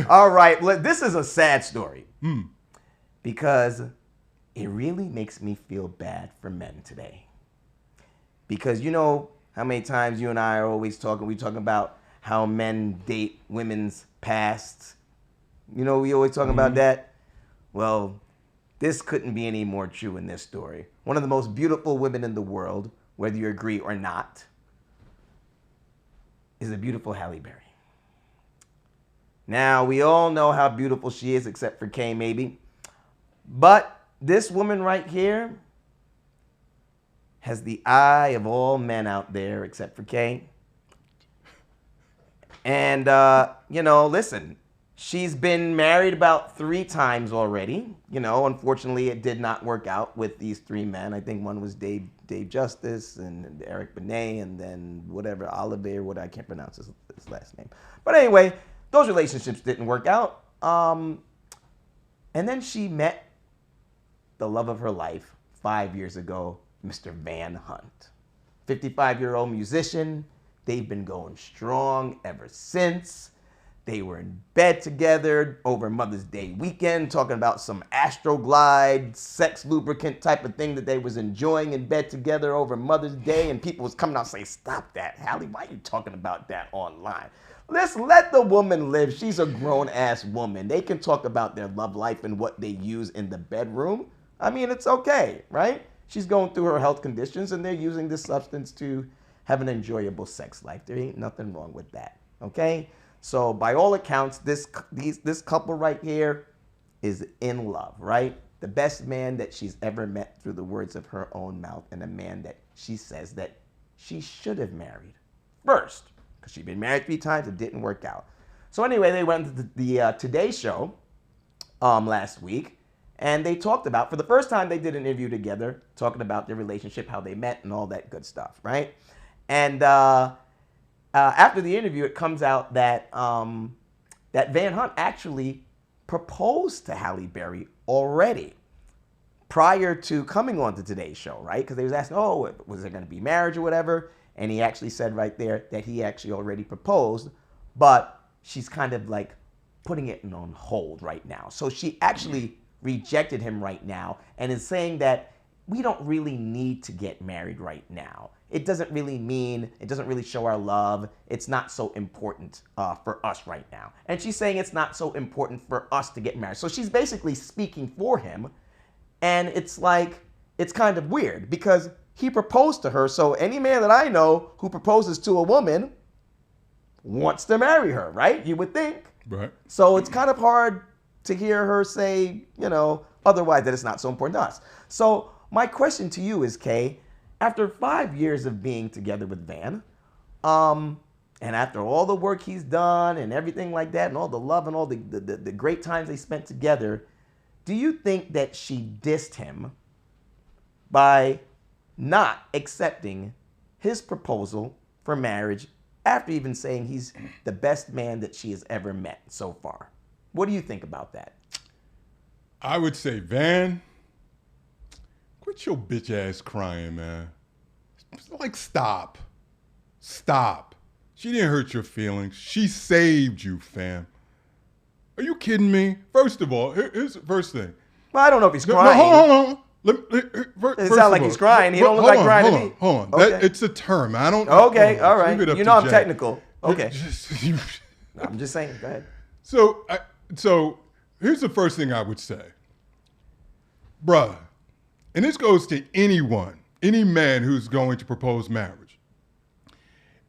All right. Well, this is a sad story because it really makes me feel bad for men today. Because you know how many times you and I are always talking, we talking about how men date women's pasts. You know, we always talking about that. Well, this couldn't be any more true in this story. One of the most beautiful women in the world, whether you agree or not, is the beautiful Halle Berry. Now, we all know how beautiful she is, except for Kay, maybe. But this woman right here has the eye of all men out there, except for Kay. And, you know, listen, she's been married about 3 times already. You know, unfortunately, it did not work out with these 3 men. I think one was Dave Justice and Eric Benet and then whatever, Oliver, what I can't pronounce his last name. But anyway, those relationships didn't work out. And then she met the love of her life 5 years ago, Mr. Van Hunt. 55-year-old musician. They've been going strong ever since. They were in bed together over Mother's Day weekend, talking about some Astroglide, sex lubricant type of thing that they was enjoying in bed together over Mother's Day. And people was coming out saying, stop that, Halle, why are you talking about that online? Let's let the woman live. She's a grown-ass woman. They can talk about their love life and what they use in the bedroom. I mean, it's okay, right? She's going through her health conditions, and they're using this substance to have an enjoyable sex life. There ain't nothing wrong with that, okay? So by all accounts, this couple right here is in love, right? The best man that she's ever met through the words of her own mouth, and a man that she says that she should have married first. Because she'd been married 3 times, it didn't work out. So anyway, they went to the Today Show last week, and they talked about, for the first time they did an interview together, talking about their relationship, how they met, and all that good stuff, right? And after the interview, it comes out that that Van Hunt actually proposed to Halle Berry already prior to coming on to Today's Show, right? Because they was asking, oh, was there going to be marriage or whatever? And he actually said right there that he actually already proposed, but she's kind of like putting it on hold right now. So she actually rejected him right now and is saying that we don't really need to get married right now. It doesn't really show our love. It's not so important for us right now. And she's saying it's not so important for us to get married. So she's basically speaking for him. And it's like, it's kind of weird because he proposed to her. So any man that I know who proposes to a woman wants to marry her, right? You would think. Right. So it's kind of hard to hear her say, you know, otherwise that it's not so important to us. So my question to you is, Kay, after 5 years of being together with Van, and after all the work he's done and everything like that, and all the love and all the great times they spent together, do you think that she dissed him by not accepting his proposal for marriage after even saying he's the best man that she has ever met so far? What do you think about that? I would say, Van, quit your bitch ass crying, man. Like, stop. Stop. She didn't hurt your feelings. She saved you, fam. Are you kidding me? First of all, here's the first thing. Well, I don't know if he's crying. No, hold on. It sounds like he's crying. He don't look like crying to me. Hold on. Okay. It's a term. I don't. Okay, all right. You know I'm technical. Okay. No, I'm just saying. Go ahead. So here's the first thing I would say. Bruh, and this goes to anyone, any man who's going to propose marriage.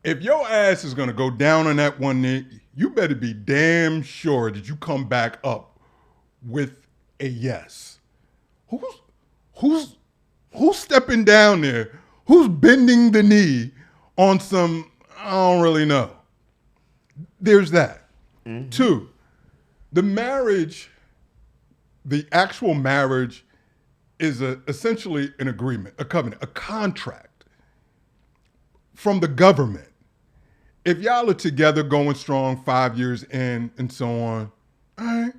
If your ass is going to go down on that one knee, you better be damn sure that you come back up with a yes. Who's stepping down there? Who's bending the knee on some, I don't really know. There's that. Mm-hmm. 2, the marriage, the actual marriage is essentially an agreement, a covenant, a contract from the government. If y'all are together going strong 5 years in and so on, all right,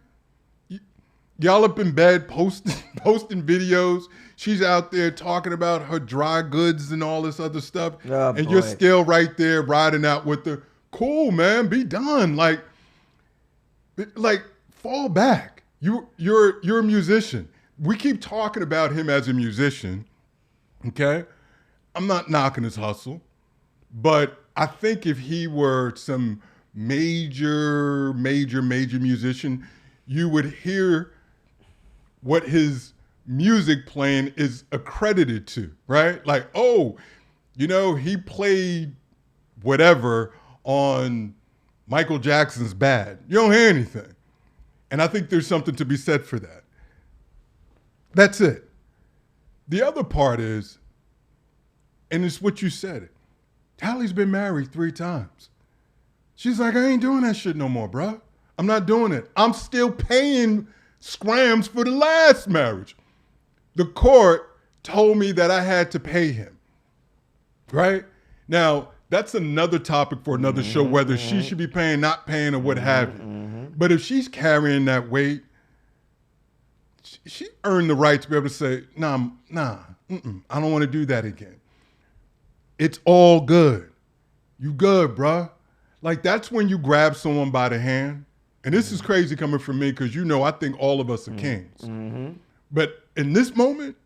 y'all up in bed posting videos. She's out there talking about her dry goods and all this other stuff. Oh, and boy. you're still right there riding out with her. Cool, man, be done. Like, Like, fall back. You're a musician. We keep talking about him as a musician, okay? I'm not knocking his hustle, but I think if he were some major musician, you would hear what his music playing is accredited to, right? Like, oh, he played whatever on Michael Jackson's Bad. You don't hear anything. And I think there's something to be said for that. That's it. The other part is, and it's what you said, Halle's been married 3 times. She's like, I ain't doing that shit no more, bro. I'm not doing it. I'm still paying scrams for the last marriage. The court told me that I had to pay him. Right? Now, that's another topic for another show, whether she should be paying, not paying, or what have you. But if she's carrying that weight, she earned the right to be able to say, nah, I don't want to do that again. It's all good. You good, bruh. Like, that's when you grab someone by the hand. And this is crazy coming from me because I think all of us are kings. But in this moment,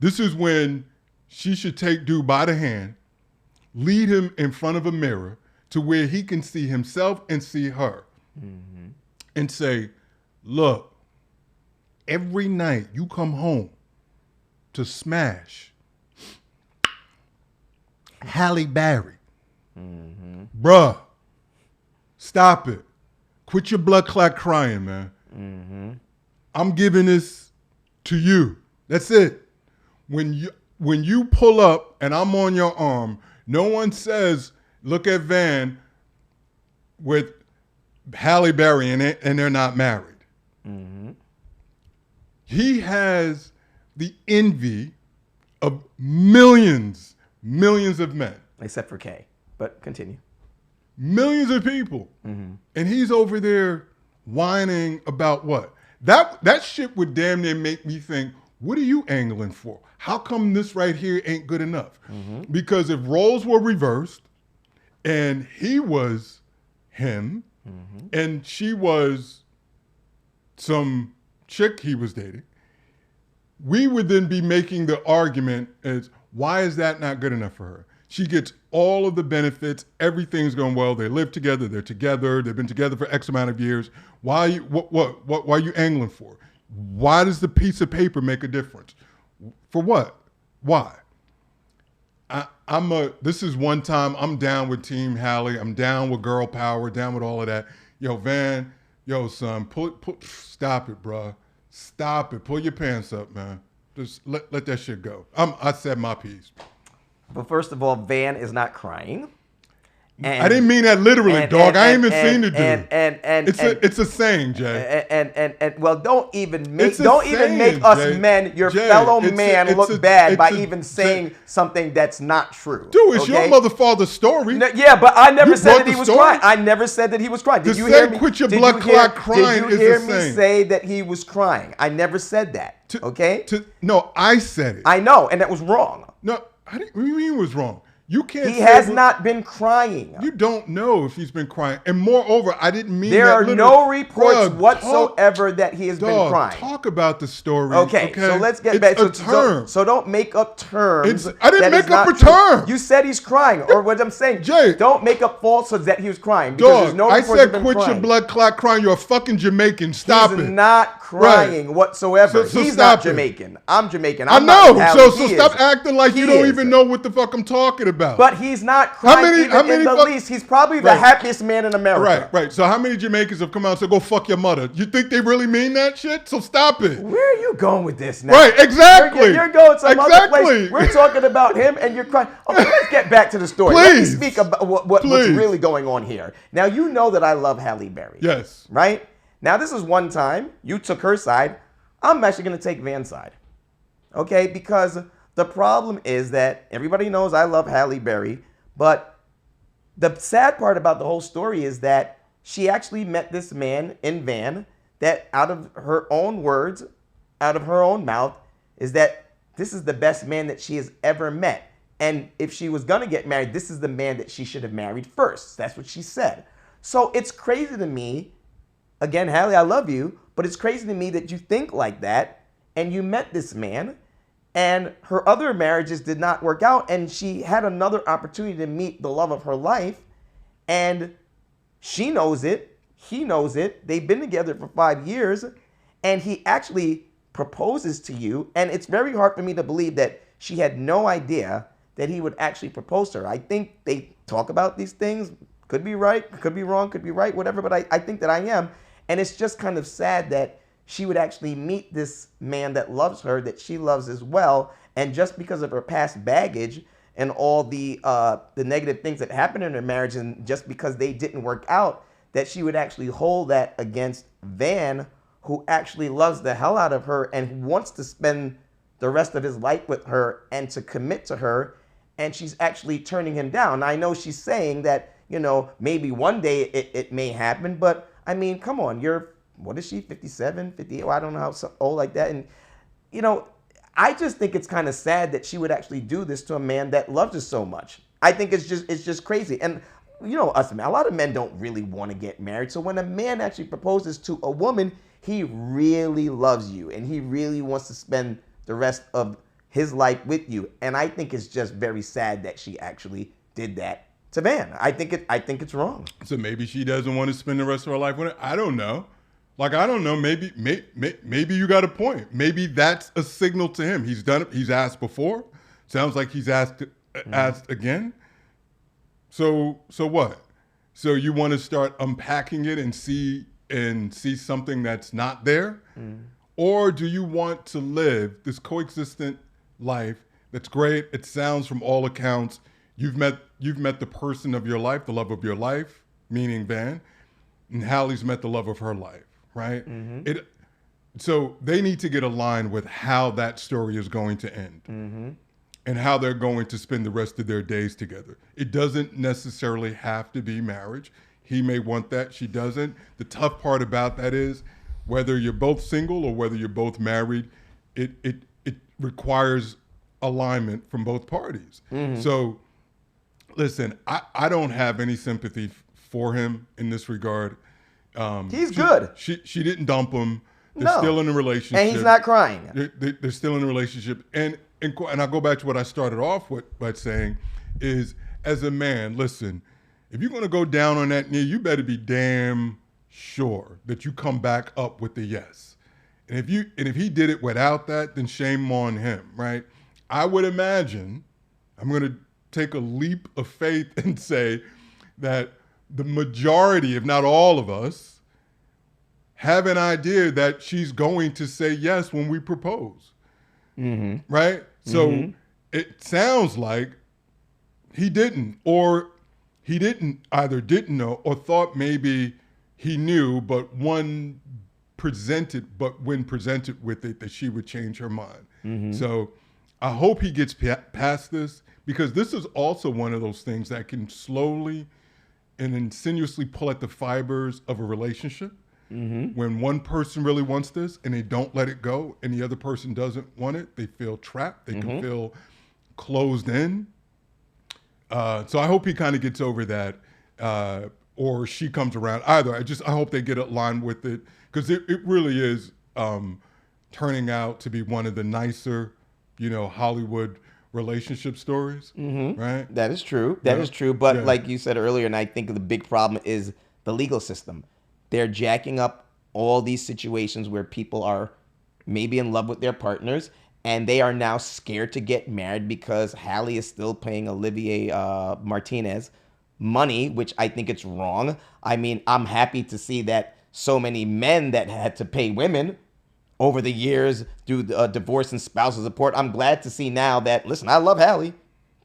this is when she should take dude by the hand, lead him in front of a mirror to where he can see himself and see her. And say, look, every night you come home to smash Halle Berry. Bruh, stop it. Quit your blood clot crying, man. I'm giving this to you. That's it. When you pull up and I'm on your arm, no one says, look at Van with Halle Berry in it and they're not married. He has the envy of millions of men. Except for Kay, but continue. Millions of people. And he's over there whining about what? That shit would damn near make me think, what are you angling for? How come this right here ain't good enough? Because if roles were reversed and he was him and she was some chick he was dating, we would then be making the argument as, why is that not good enough for her? She gets all of the benefits. Everything's going well. They live together. They're together. They've been together for X amount of years. Why are you angling for? Why does the piece of paper make a difference? For what? Why? This is one time I'm down with Team Halle. I'm down with girl power, down with all of that. Yo, Van, yo, son, stop it, bro. Stop it. Pull your pants up, man. Just let that shit go. I said my piece. But first of all, Van is not crying. I didn't mean that literally, dog. I ain't even seen the dude. It's a saying, Jay. And well, don't even make us Jay. Men, your fellow man, look bad by even saying something that's not true. Dude, it's your mother father's story. No, yeah, but I never said that he was crying. I never said that he was crying. Did you hear me? Quit your blood clot crying. Did you hear me say that he was crying? I never said that. No, I said it. I know, and that was wrong. No, what do you mean it was wrong? You can't. He has not been crying. You don't know if he's been crying. And moreover, I didn't mean there that. There are no reports whatsoever that he has been crying. Talk about the story. Okay, so let's get back to a term. So don't make up terms. I didn't make up a term. You said he's crying, or what I'm saying. Jay, don't make up falsehoods that he was crying. Because there's no I reports said quit your blood clot crying. You're a fucking Jamaican. Stop it. He's not crying whatsoever. So he's not Jamaican. I'm Jamaican. I know. So stop acting like you don't even know what the fuck I'm talking about. But he's not crying in the least. He's probably the happiest man in America. Right. So how many Jamaicans have come out and said, go fuck your mother? You think they really mean that shit? So stop it. Where are you going with this now? Right, exactly. You're going some other place. We're talking about him and you're crying. Okay, let's get back to the story. Please. Let me speak about what's really going on here. Now, you know that I love Halle Berry. Yes. Right? Now, this is one time you took her side. I'm actually going to take Van's side. Okay? Because the problem is that everybody knows I love Halle Berry, but the sad part about the whole story is that she actually met this man in Van that out of her own words, out of her own mouth, is that this is the best man that she has ever met. And if she was going to get married, this is the man that she should have married first. That's what she said. So it's crazy to me again, Halle, I love you, but it's crazy to me that you think like that and you met this man and her other marriages did not work out and she had another opportunity to meet the love of her life and she knows it, he knows it, they've been together for 5 years and he actually proposes to you, and it's very hard for me to believe that she had no idea that he would actually propose to her. I think they talk about these things, could be right, could be wrong, could be right, whatever, but I think that I am. And it's just kind of sad that she would actually meet this man that loves her, that she loves as well, and just because of her past baggage and all the negative things that happened in her marriage, and just because they didn't work out, that she would actually hold that against Van, who actually loves the hell out of her and wants to spend the rest of his life with her and to commit to her, and she's actually turning him down. I know she's saying that, you know, maybe one day it may happen, but I mean, come on, what is she, 57, 58? Well, I don't know how old like that. And, you know, I just think it's kind of sad that she would actually do this to a man that loves her so much. I think it's just crazy. And, you know, us men, a lot of men don't really want to get married. So when a man actually proposes to a woman, he really loves you and he really wants to spend the rest of his life with you. And I think it's just very sad that she actually did that to Van. I think it's wrong. So maybe she doesn't want to spend the rest of her life with it. I don't know. Like, I don't know. Maybe you got a point. Maybe that's a signal to him. He's done it. He's asked before. Sounds like he's asked again. So what? So you want to start unpacking it and see something that's not there? Or do you want to live this coexistent life that's great? It sounds from all accounts you've met the person of your life, the love of your life, meaning Van, and Halle's met the love of her life, right? So they need to get aligned with how that story is going to end and how they're going to spend the rest of their days together. It doesn't necessarily have to be marriage. He may want that, she doesn't. The tough part about that is whether you're both single or whether you're both married, it requires alignment from both parties. So listen, I don't have any sympathy for him in this regard. He's good. She didn't dump him. They're still in a relationship. And he's not crying. They're still in a relationship. And I'll go back to what I started off with by saying is, as a man, listen, if you're going to go down on that knee, you better be damn sure that you come back up with the yes. And if he did it without that, then shame on him, right? I would imagine, I'm going to take a leap of faith and say that the majority, if not all of us, have an idea that she's going to say yes when we propose, right? So it sounds like he didn't, or he either didn't know or thought maybe he knew, but when presented with it, that she would change her mind. So I hope he gets past this, because this is also one of those things that can slowly and insinuously pull at the fibers of a relationship. When one person really wants this and they don't let it go and the other person doesn't want it, they feel trapped. They can feel closed in. So I hope he kind of gets over that, or she comes around. Either, I hope they get aligned with it, because it really is turning out to be one of the nicer, Hollywood relationship stories, right? That is true. That is true. But like you said earlier, and I think the big problem is the legal system. They're jacking up all these situations where people are maybe in love with their partners, and they are now scared to get married because Halle is still paying Olivier Martinez money, which I think it's wrong. I mean, I'm happy to see that so many men that had to pay women over the years through divorce and spousal support. I'm glad to see now that, listen, I love Halle,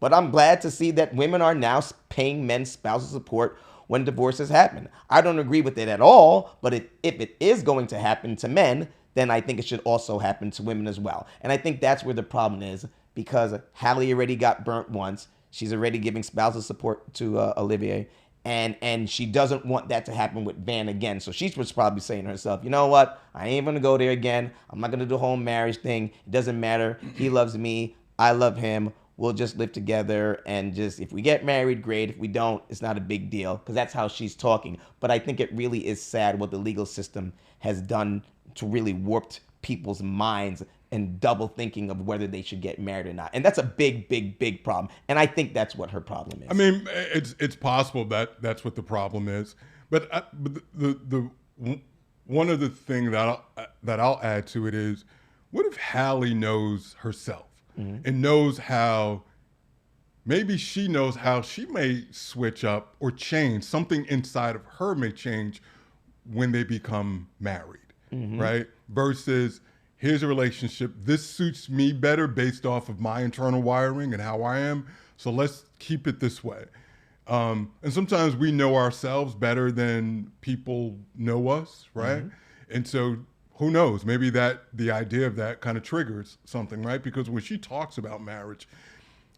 but I'm glad to see that women are now paying men spousal support when divorces happen. I don't agree with it at all, but if it is going to happen to men, then I think it should also happen to women as well. And I think that's where the problem is, because Halle already got burnt once. She's already giving spousal support to Olivier, and she doesn't want that to happen with Van again. So she was probably saying to herself, you know what? I ain't gonna go there again. I'm not gonna do the whole marriage thing. It doesn't matter. He loves me. I love him. we'll just live together and just, if we get married, great. If we don't, it's not a big deal, because that's how she's talking. But I think it really is sad what the legal system has done to really warped people's minds and double thinking of whether they should get married or not. And that's a big, big, big problem. And I think that's what her problem is. I mean, it's possible that that's what the problem is. But the one of the things that I'll add to it is, what if Halle knows herself and knows how, maybe she knows how she may switch up or change, something inside of her may change when they become married, right? Versus, here's a relationship, this suits me better based off of my internal wiring and how I am, so let's keep it this way. And sometimes we know ourselves better than people know us, right? And so who knows, maybe that the idea of that kind of triggers something, right? Because when she talks about marriage,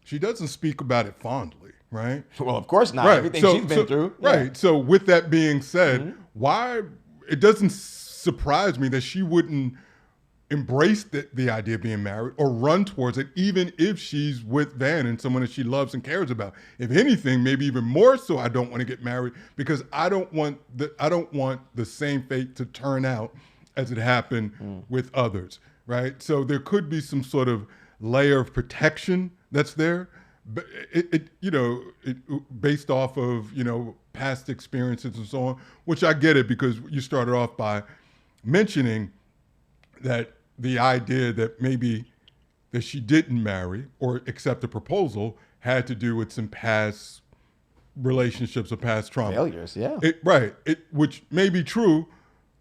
she doesn't speak about it fondly, right? Well, of course not. Right. Everything she's been through. Right. Yeah. So with that being said, why, it doesn't surprise me that she wouldn't embrace the idea of being married or run towards it, even if she's with Van and someone that she loves and cares about. If anything, maybe even more so, I don't want to get married because I don't want the same fate to turn out as it happened with others, right? So there could be some sort of layer of protection that's there, but it based off of, past experiences and so on, which I get it, because you started off by mentioning that the idea that maybe that she didn't marry or accept a proposal had to do with some past relationships or past trauma. Failures, yeah. Which may be true,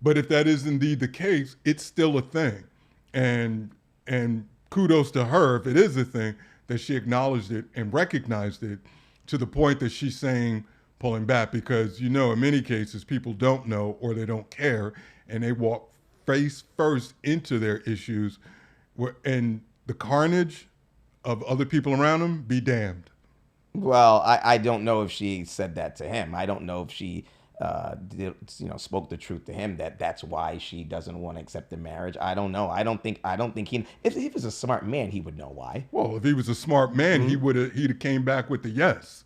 but if that is indeed the case, it's still a thing. And kudos to her if it is a thing, that she acknowledged it and recognized it, to the point that she's saying pulling back, because in many cases people don't know or they don't care, and they walk face first into their issues, and the carnage of other people around them, be damned. Well, I don't know if she said that to him. I don't know if she spoke the truth to him, that's why she doesn't want to accept the marriage. I don't know. I don't think he, if he was a smart man, he would know why. Well, if he was a smart man, he'd have came back with the yes.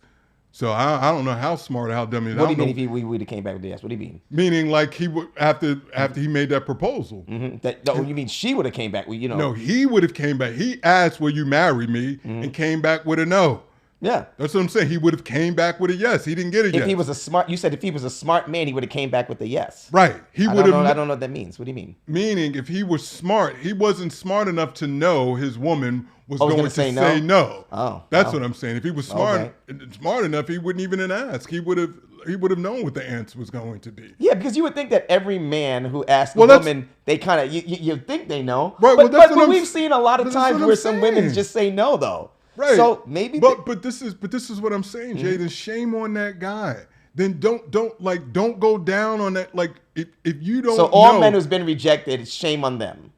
So I don't know how smart or how dumb he is. What do you mean if he would have came back with the yes? What do you mean? Meaning like he would, after he made that proposal. You mean she would have came back with, No, he would have came back. He asked, will you marry me? And came back with a no. Yeah. That's what I'm saying. He would have came back with a yes. He didn't get a yes. If he was you said if he was a smart man, he would have came back with a yes. Right. I don't know what that means. What do you mean? Meaning if he was smart, he wasn't smart enough to know his woman was going to say no. Oh. That's what I'm saying. If he was smart enough, he wouldn't even ask. He would have known what the answer was going to be. Yeah, because you would think that every man who asks a woman, they kind of, you think they know. Right. But we've seen a lot of times where some women just say no, though. Right. So maybe. But this is what I'm saying, Jaden. Shame on that guy. Then don't go down on that. Like if you don't. So all men who's been rejected, it's shame on them.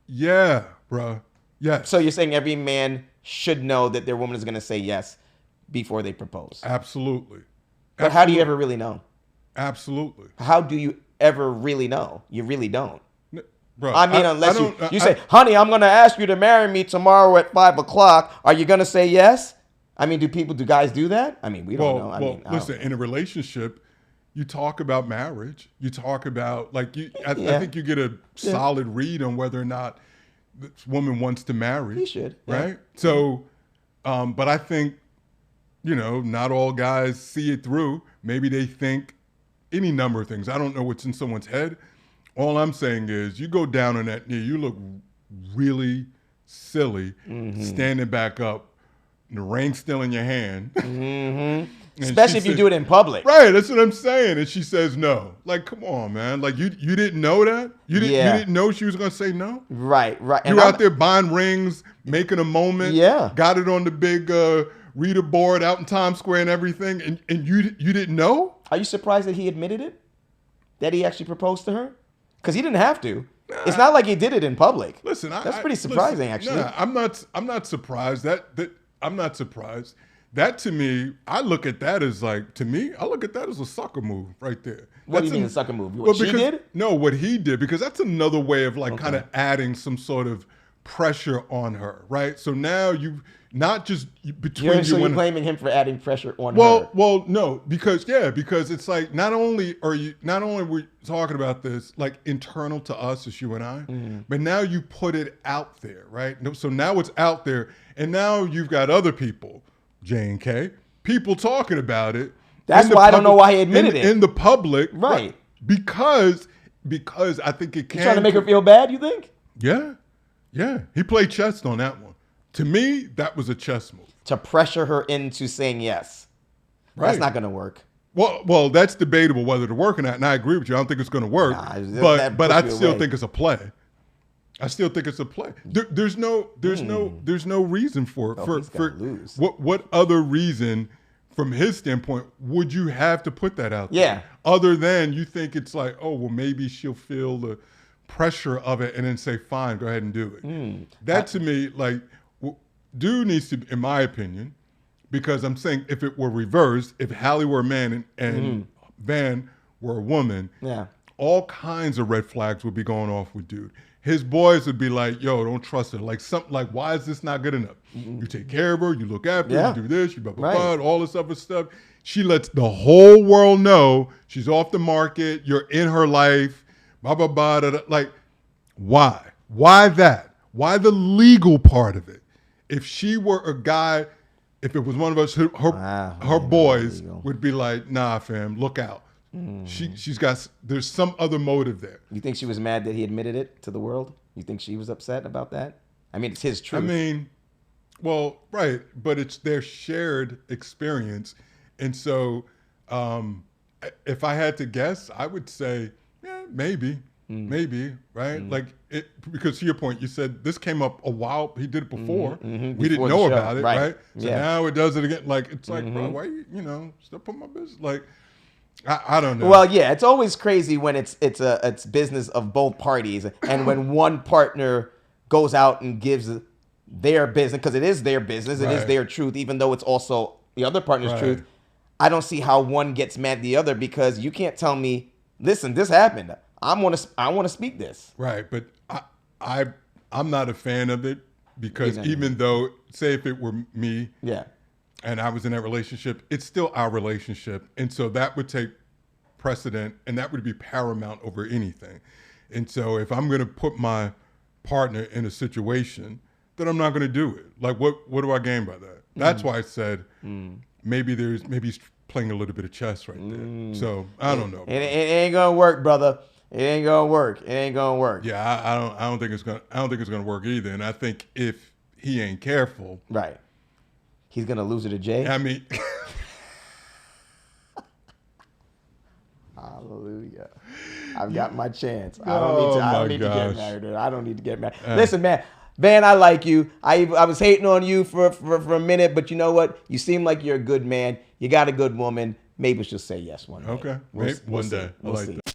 Yeah, bruh. Yes. So you're saying every man should know that their woman is going to say yes before they propose. Absolutely. But how do you ever really know? Absolutely. How do you ever really know? You really don't. Bro, I mean, unless you say, honey, I'm going to ask you to marry me tomorrow at 5:00. Are you going to say yes? I mean, do guys do that? I mean, we don't know. Listen, in a relationship, you talk about marriage. You talk about, I think you get a solid read on whether or not this woman wants to marry. He should. Right? Yeah. So, but I think, not all guys see it through. Maybe they think any number of things. I don't know what's in someone's head. All I'm saying is you go down on that knee, you look really silly standing back up, the ring still in your hand. Especially if you do it in public. Right, that's what I'm saying. And she says no. Like, come on, man. Like, you didn't know that? You didn't know she was going to say no? Right. You were out there buying rings, making a moment. Yeah. Got it on the big reader board out in Times Square and everything, and you didn't know? Are you surprised that he admitted it? That he actually proposed to her? Because he didn't have to. It's not like he did it in public. Listen, that's pretty surprising, actually. Nah, I'm not surprised. I'm not surprised. That to me, I look at that as I look at that as a sucker move right there. What do you mean a sucker move? What she did? No, what he did, because that's another way of kind of adding some sort of pressure on her, right? So now you not just between So you you're and blaming him for adding pressure on her. well, no, because it's like not only we're talking about this like internal to us as you and I, but now you put it out there, right? So now it's out there, and now you've got other people, J and K, people talking about it. That's why I don't know why he admitted it in the public, right? Because I think it can. He's trying to make her feel bad. You think? Yeah. He played chess on that one. To me, that was a chess move. To pressure her into saying yes. Right. That's not going to work. Well, that's debatable whether to work or not, and I agree with you. I don't think it's going to work, but I still think it's a play. I still think it's a play. There's no reason for it. What other reason, from his standpoint, would you have to put that out there? Yeah. Other than you think it's like, oh, well, maybe she'll feel the pressure of it and then say, fine, go ahead and do it. That to me, like, dude needs to, in my opinion, because I'm saying if it were reversed, if Halle were a man and Van were a woman, all kinds of red flags would be going off with dude. His boys would be like, yo, don't trust her. Like something like, why is this not good enough? You take care of her, you look after her, you do this, you blah, blah, blah, all this other stuff. She lets the whole world know she's off the market, you're in her life, blah, blah, blah, blah, blah. Like, why? Why that? Why the legal part of it? If she were a guy, if it was one of us, her boys would be like, nah, fam, look out. There's some other motive there. You think she was mad that he admitted it to the world? You think she was upset about that? I mean, it's his truth. I mean, well, right, but it's their shared experience. And so if I had to guess, I would say, yeah, maybe, right? Like, because to your point, you said this came up a while, he did it before. We didn't know about it, right? So now it does it again. Like, it's like, bro, why you still put my business? Like, I don't know. Well, yeah, it's always crazy when it's business of both parties, and when one partner goes out and gives their business, because it is their business, it is their truth, even though it's also the other partner's truth. I don't see how one gets mad at the other, because you can't tell me, listen, this happened. I want to speak this. Right, but I'm not a fan of it, because even though, say if it were me, and I was in that relationship, it's still our relationship. And so that would take precedent, and that would be paramount over anything. And so if I'm going to put my partner in a situation, then I'm not going to do it. Like, what do I gain by that? That's why I said maybe he's playing a little bit of chess right there. So I don't know. It ain't going to work, brother. It ain't going to work. It ain't going to work. Yeah, I don't think it's going to work either. And I think if he ain't careful, right, he's going to lose it to Jay? I mean... Hallelujah. I've got my chance. I don't need to get married. I don't need to get married. Listen, man. Van, I like you. I was hating on you for a minute, but you know what? You seem like you're a good man. You got a good woman. Maybe she'll say yes one day. Okay. One day. I like that.